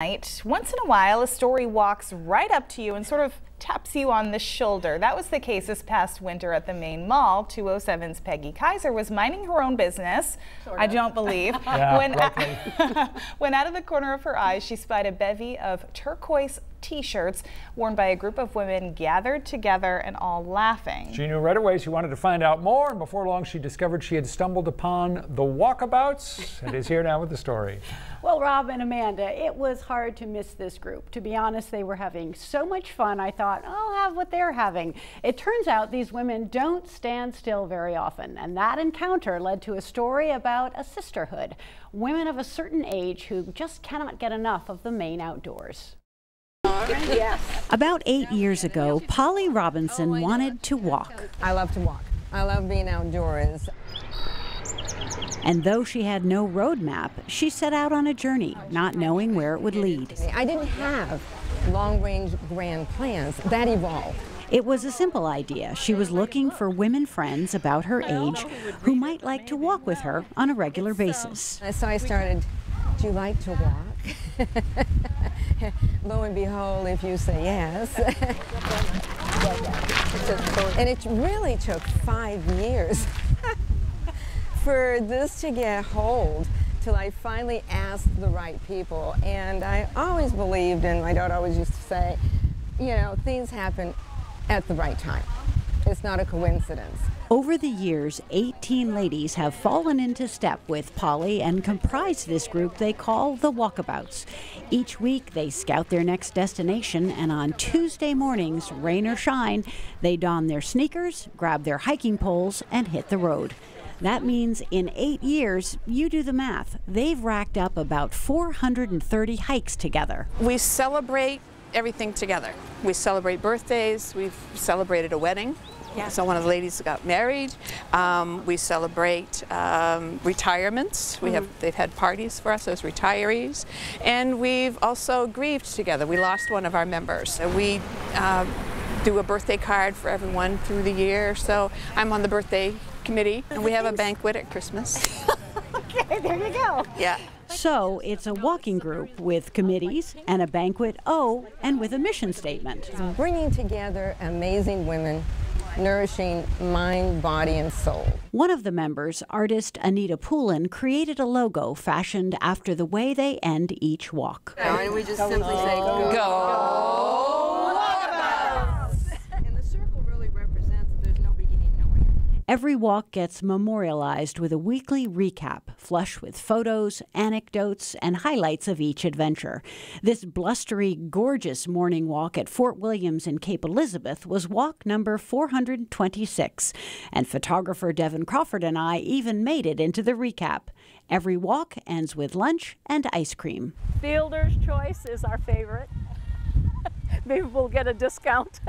Once in a while, a story walks right up to you and sort of taps you on the shoulder. That was the case this past winter at the Main Mall. 207's Peggy Kaiser was minding her own business, I don't believe, when out of the corner of her eyes, she spied a bevy of turquoise t-shirts worn by a group of women gathered together and all laughing. She knew right away she wanted to find out more, and before long she discovered she had stumbled upon the Walkabouts and is here now with the story. Well, Rob and Amanda, it was hard to miss this group. To be honest, they were having so much fun. I thought, I'll have what they're having. It turns out these women don't stand still very often, and that encounter led to a story about a sisterhood. Women of a certain age who just cannot get enough of the Maine outdoors. Yes. About 8 years ago, Polly Robinson wanted to walk. I love to walk. I love being outdoors. And though she had no road map, she set out on a journey, not knowing where it would lead. I didn't have long-range grand plans. That evolved. It was a simple idea. She was looking for women friends about her age who might like to walk with her on a regular basis. So I started, do you like to walk? Lo and behold, if you say yes. And it really took 5 years for this to get hold till I finally asked the right people. And I always believed, and my daughter always used to say, you know, things happen at the right time. It's not a coincidence. Over the years, 18 ladies have fallen into step with Polly and comprise this group they call the Walkabouts. Each week, they scout their next destination, and on Tuesday mornings, rain or shine, they don their sneakers, grab their hiking poles, and hit the road. That means in 8 years, you do the math, they've racked up about 430 hikes together. We celebrate everything together. We celebrate birthdays, we've celebrated a wedding. Yeah. So one of the ladies got married. We celebrate retirements. They've had parties for us as retirees. And we've also grieved together. We lost one of our members. We do a birthday card for everyone through the year. So I'm on the birthday committee, and we have a banquet at Christmas. Okay, there you go. Yeah. So it's a walking group with committees and a banquet, and with a mission statement. Bringing together amazing women, nourishing mind, body, and soul. One of the members, artist Anita Poulin, created a logo fashioned after the way they end each walk. And we just simply say, go. And the circle really represents that there's no beginning, no end. Every walk gets memorialized with a weekly recap, flush with photos, anecdotes, and highlights of each adventure. This blustery, gorgeous morning walk at Fort Williams in Cape Elizabeth was walk number 426, and photographer Devin Crawford and I even made it into the recap. Every walk ends with lunch and ice cream. Fielder's Choice is our favorite. Maybe we'll get a discount.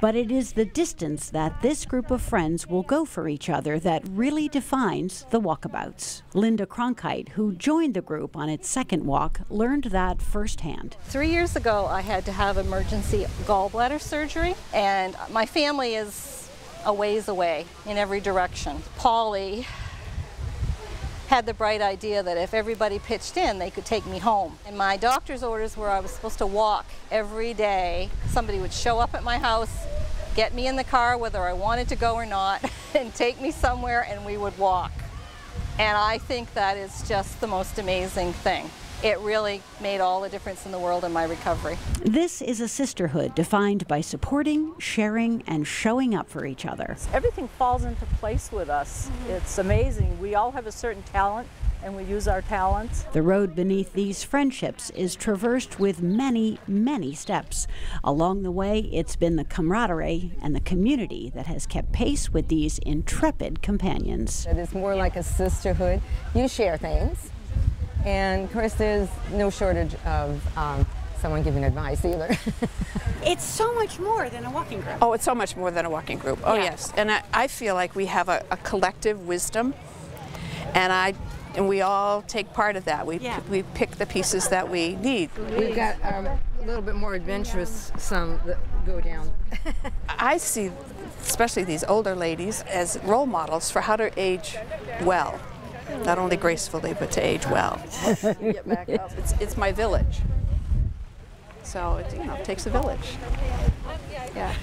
But it is the distance that this group of friends will go for each other that really defines the Walkabouts. Linda Cronkite, who joined the group on its second walk, learned that firsthand. 3 years ago, I had to have emergency gallbladder surgery, and my family is a ways away in every direction. Polly had the bright idea that if everybody pitched in, they could take me home. And my doctor's orders were I was supposed to walk every day. Somebody would show up at my house, get me in the car whether I wanted to go or not, and take me somewhere, and we would walk. And I think that is just the most amazing thing. It really made all the difference in the world in my recovery. This is a sisterhood defined by supporting, sharing, and showing up for each other. Everything falls into place with us. It's amazing. We all have a certain talent, and we use our talents. The road beneath these friendships is traversed with many, many steps. Along the way, it's been the camaraderie and the community that has kept pace with these intrepid companions. It is more like a sisterhood. You share things. And of course, there's no shortage of someone giving advice either. It's so much more than a walking group. Oh, it's so much more than a walking group. Oh, yeah. Yes. And I feel like we have a collective wisdom, and we all take part of that. We pick the pieces that we need. We've got a little bit more adventurous, some that go down. I see, especially these older ladies, as role models for how to age well. not only gracefully, but to age well. Get back up. It's my village. So it, you know, it takes a village. Yeah.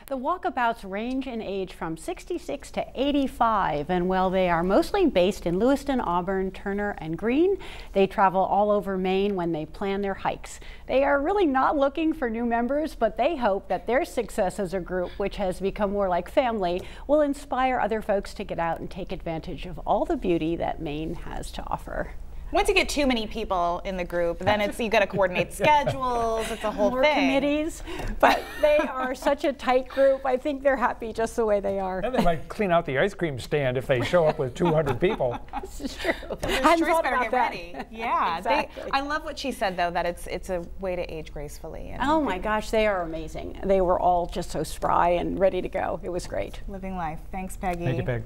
The Walkabouts range in age from 66 to 85, and while they are mostly based in Lewiston, Auburn, Turner, and Greene, they travel all over Maine when they plan their hikes. They are really not looking for new members, but they hope that their success as a group, which has become more like family, will inspire other folks to get out and take advantage of all the beauty that Maine has to offer. Once you get too many people in the group, then you got to coordinate schedules. It's a whole More thing. committees, but they are such a tight group. I think they're happy just the way they are. And they might clean out the ice cream stand if they show up with 200 people. This is true. Joyce better get ready. Yeah, Exactly. I love what she said though, that it's a way to age gracefully. And Oh my gosh, they are amazing. They were all just so spry and ready to go. It was great. living life. Thanks, Peggy. Thank you, Peg.